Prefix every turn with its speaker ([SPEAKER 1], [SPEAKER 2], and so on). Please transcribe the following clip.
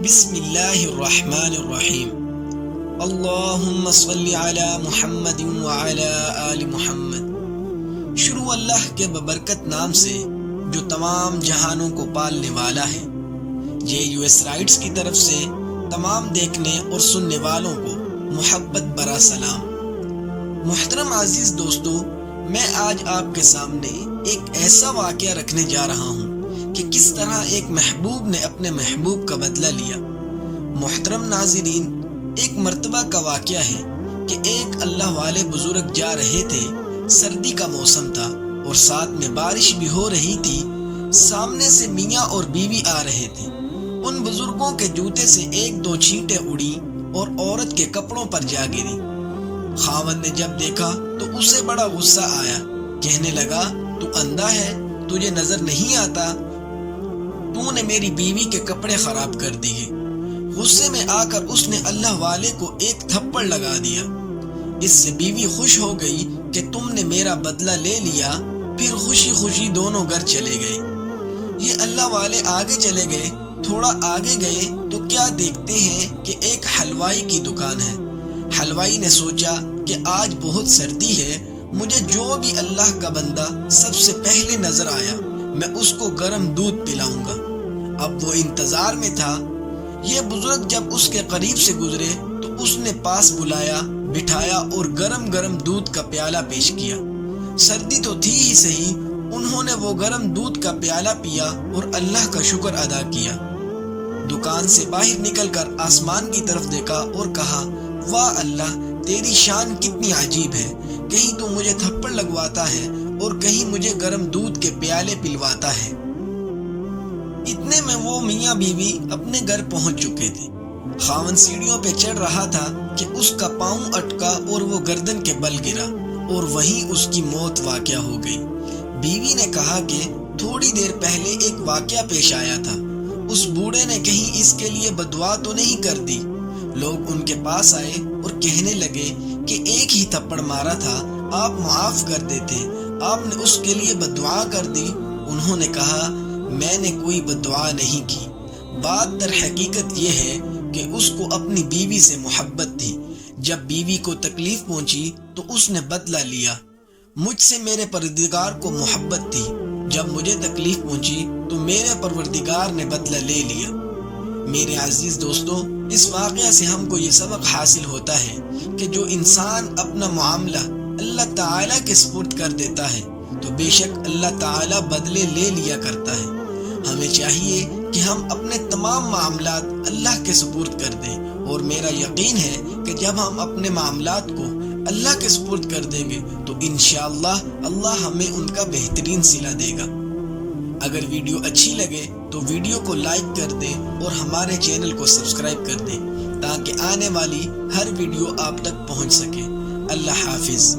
[SPEAKER 1] بسم اللہ الرحمن الرحیم اللہم صلی علی محمد وعلی آل محمد۔ شروع اللہ کے ببرکت نام سے جو تمام جہانوں کو پالنے والا ہے۔ JUS رائٹس کی طرف سے تمام دیکھنے اور سننے والوں کو محبت برا سلام۔ محترم عزیز دوستو، میں آج آپ کے سامنے ایک ایسا واقعہ رکھنے جا رہا ہوں کہ کس طرح ایک محبوب نے اپنے محبوب کا بدلہ لیا۔ محترم ناظرین، ایک مرتبہ کا واقعہ ہے کہ ایک اللہ والے بزرگ جا رہے تھے۔ سردی کا موسم تھا اور ساتھ میں بارش بھی ہو رہی تھی۔ سامنے سے میاں اور بیوی آ رہے تھے۔ ان بزرگوں کے جوتے سے ایک دو چھینٹیں اڑی اور عورت کے کپڑوں پر جا گری۔ خاوند نے جب دیکھا تو اسے بڑا غصہ آیا۔ کہنے لگا، تو اندھا ہے، تجھے نظر نہیں آتا؟ تو نے میری بیوی کے کپڑے خراب کر دیے۔ غصے میں آ کر اس نے اللہ والے کو ایک تھپڑ لگا دیا۔ اس سے بیوی خوش ہو گئی کہ تم نے میرا بدلہ لے لیا۔ پھر خوشی خوشی دونوں گھر چلے گئے۔ یہ اللہ والے آگے چلے گئے۔ تھوڑا آگے گئے تو کیا دیکھتے ہیں کہ ایک حلوائی کی دکان ہے۔ حلوائی نے سوچا کہ آج بہت سردی ہے، مجھے جو بھی اللہ کا بندہ سب سے پہلے نظر آیا میں اس کو گرم دودھ پلاؤں گا۔ اب وہ انتظار میں تھا۔ یہ بزرگ جب اس کے قریب سے گزرے تو اس نے پاس بلایا، بٹھایا اور گرم گرم دودھ کا پیالہ پیش کیا۔ سردی تو تھی ہی صحیح، انہوں نے وہ گرم دودھ کا پیالہ پیا اور اللہ کا شکر ادا کیا۔ دکان سے باہر نکل کر آسمان کی طرف دیکھا اور کہا، واہ اللہ، تیری شان کتنی عجیب ہے، کہیں تو مجھے تھپڑ لگواتا ہے اور کہیں مجھے گرم دودھ کے پیالے پلواتا ہے۔ اتنے میں وہ میاں بیوی اپنے گھر پہنچ چکے تھے۔ خاوند سیڑھیوں پہ چڑھ رہا تھا کہ اس کا پاؤں اٹکا اور وہ گردن کے بل گرا اور وہیں اس کی موت واقع ہو گئی۔ بیوی نے کہا کہ تھوڑی دیر پہلے ایک واقعہ پیش آیا تھا، اس بوڑھے نے کہیں اس کے لیے بدعا تو نہیں کر دی؟ لوگ ان کے پاس آئے اور کہنے لگے کہ ایک ہی تھپڑ مارا تھا، آپ معاف کر دیتے، آپ نے اس کے لیے بدعا کر دی۔ انہوں نے کہا، میں نے کوئی بدعا نہیں کی، بات در حقیقت یہ ہے کہ اس کو اپنی بیوی سے محبت تھی۔ جب بیوی کو تکلیف پہنچی تو اس نے بدلہ لیا۔ مجھ سے میرے پروردگار کو محبت تھی، جب مجھے تکلیف پہنچی تو میرے پروردگار نے بدلہ لے لیا۔ میرے عزیز دوستو، اس واقعہ سے ہم کو یہ سبق حاصل ہوتا ہے کہ جو انسان اپنا معاملہ اللہ تعالیٰ کے سپرد کر دیتا ہے تو بے شک اللہ تعالیٰ بدلے لے لیا کرتا ہے۔ ہمیں چاہیے کہ ہم اپنے تمام معاملات اللہ کے سپرد کر دیں، اور میرا یقین ہے کہ جب ہم اپنے معاملات کو اللہ کے سپرد کر دیں گے تو انشاءاللہ اللہ ہمیں ان کا بہترین صلہ دے گا۔ اگر ویڈیو اچھی لگے تو ویڈیو کو لائک کر دیں اور ہمارے چینل کو سبسکرائب کر دیں تاکہ آنے والی ہر ویڈیو آپ تک پہنچ سکے۔ اللہ حافظ۔